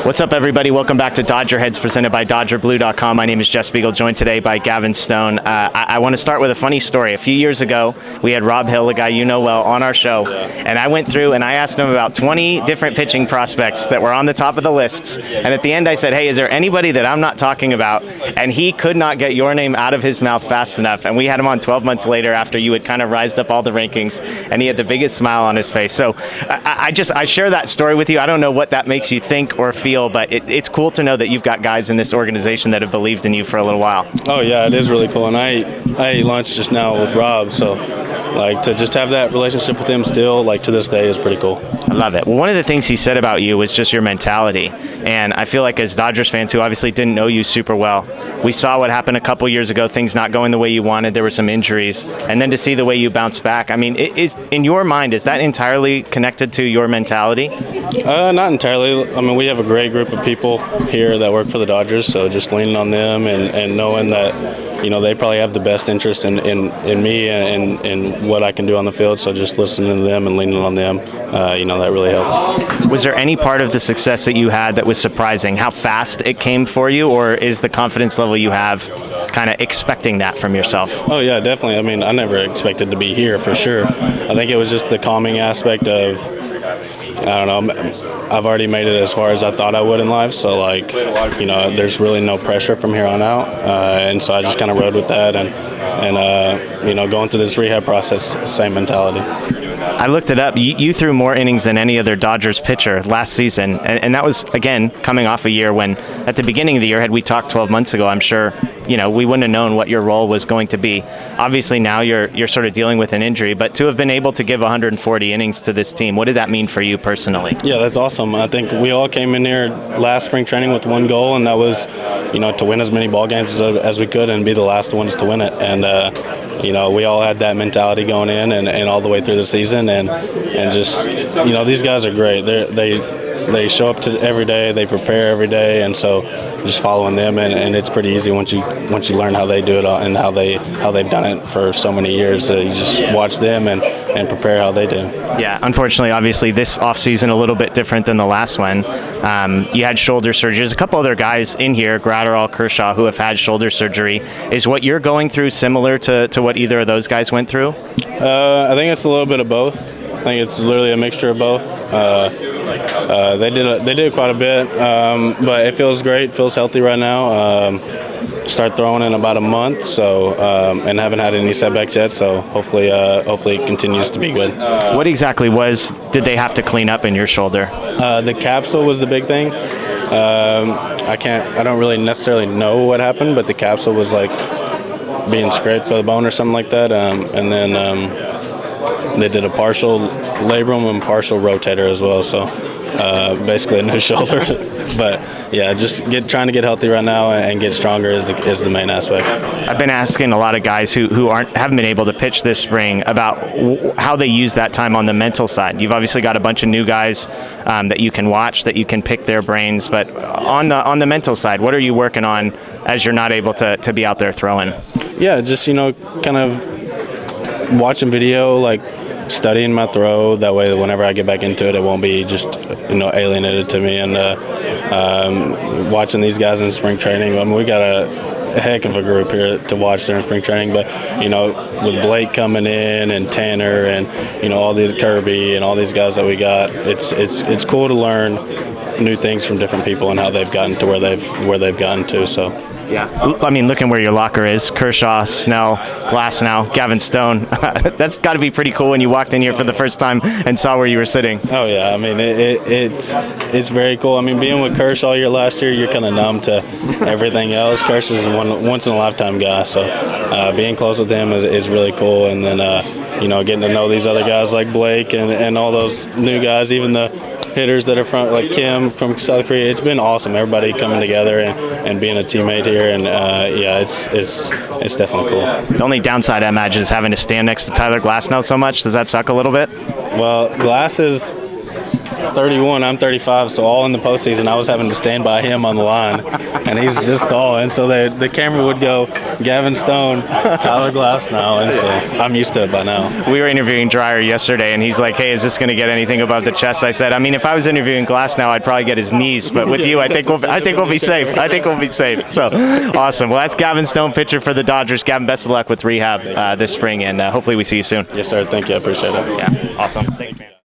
What's up, everybody? Welcome back to Dodger Heads, presented by DodgerBlue.com. My name is Jeff Spiegel, joined today by Gavin Stone. I want to start with a funny story. A few years ago, we had Rob Hill, a guy you know well, on our show, and I went through and I asked him about 20 different pitching prospects that were on the top of the lists, and at the end I said, hey, is there anybody that I'm not talking about? And he could not get your name out of his mouth fast enough, and we had him on 12 months later after you had kind of rised up all the rankings, and he had the biggest smile on his face. So I share that story with you. I don't know what that makes you think or feel, but it's cool to know that you've got guys in this organization that have believed in you for a little while. Oh yeah, it is really cool, and I ate lunch just now with Rob, so like to just have that relationship with him still, like to this day, is pretty cool. I love it. Well, one of the things he said about you was just your mentality, and I feel like as Dodgers fans who obviously didn't know you super well, we saw what happened a couple years ago, things not going the way you wanted, there were some injuries, and then to see the way you bounced back, I mean, in your mind, is that entirely connected to your mentality? Not entirely. I mean, we have a great group of people here that work for the Dodgers, so just leaning on them and knowing that, you know, they probably have the best interest in me and what I can do on the field, so just listening to them and leaning on them, you know, that really helped. Was there any part of the success that you had that was surprising, how fast it came for you, or is the confidence level you have kind of expecting that from yourself? Oh yeah, definitely. I mean, I never expected to be here for sure. I think it was just the calming aspect of, I don't know, I've already made it as far as I thought I would in life, so like, you know, there's really no pressure from here on out, and so I just kind of rode with that, and you know, going through this rehab process, same mentality. I looked it up. You threw more innings than any other Dodgers pitcher last season, and that was, again, coming off a year when, at the beginning of the year, had we talked 12 months ago, I'm sure, you know, we wouldn't have known what your role was going to be. Obviously, now you're sort of dealing with an injury, but to have been able to give 140 innings to this team, what did that mean for you personally? Yeah, that's awesome. I think we all came in here last spring training with one goal, and that was, you know, to win as many ball games as we could and be the last ones to win it. And you know, we all had that mentality going in and all the way through the season, and just, you know, these guys are great. They show up to every day, they prepare every day, and so just following them, and it's pretty easy once you learn how they do it and how they've done it for so many years. You just watch them and prepare how they do. Yeah, unfortunately, obviously, this offseason a little bit different than the last one. You had shoulder surgery. There's a couple other guys in here, Gratterall, Kershaw, who have had shoulder surgery. Is what you're going through similar to what either of those guys went through? I think it's a little bit of both. I think it's literally a mixture of both. They did quite a bit, but it feels great. Feels healthy right now. Start throwing in about a month, so and haven't had any setbacks yet. So hopefully it continues to be good. What exactly did they have to clean up in your shoulder? The capsule was the big thing. I don't really necessarily know what happened, but the capsule was like being scraped by the bone or something like that, and then. They did a partial labrum and partial rotator as well, so basically a new shoulder. But yeah, just trying to get healthy right now and get stronger is the main aspect. I've been asking a lot of guys who haven't been able to pitch this spring about how they use that time on the mental side. You've obviously got a bunch of new guys that you can watch, that you can pick their brains, but on the mental side, what are you working on as you're not able to be out there throwing? Yeah, just, you know, kind of watching video, like studying my throw, that way whenever I get back into it, it won't be just, you know, alienated to me. And watching these guys in spring training, I mean, we got a heck of a group here to watch during spring training, but, you know, with Blake coming in and Tanner and, you know, all these Kirby and all these guys that we got, it's cool to learn new things from different people and how they've gotten to where they've gotten to. So yeah, I mean, looking where your locker is, Kershaw, Snell, Glasnow, Gavin Stone, that's got to be pretty cool when you walked in here for the first time and saw where you were sitting. Oh yeah, I mean, it's very cool. I mean, being with Kershaw last year, you're kind of numb to everything else. Kershaw's a once in a lifetime guy, so being close with him is really cool. And then you know, getting to know these other guys like Blake and all those new guys, even the hitters that are from, like Kim from South Korea. It's been awesome, everybody coming together and being a teammate here, and yeah, it's definitely cool. The only downside I imagine is having to stand next to Tyler Glasnow so much. Does that suck a little bit? Well, Glass is 31, I'm 35, so all in the postseason, I was having to stand by him on the line, and he's this tall, and so the camera would go, Gavin Stone, Tyler Glass now, and so I'm used to it by now. We were interviewing Dreyer yesterday, and he's like, hey, is this going to get anything above the chest? I said, I mean, if I was interviewing Glass now, I'd probably get his knees, but with you, I think we'll be safe. I think we'll be safe. So, awesome. Well, that's Gavin Stone, pitcher for the Dodgers. Gavin, best of luck with rehab this spring, and hopefully we see you soon. Yes, sir. Thank you. I appreciate it. Yeah, awesome. Thanks, man.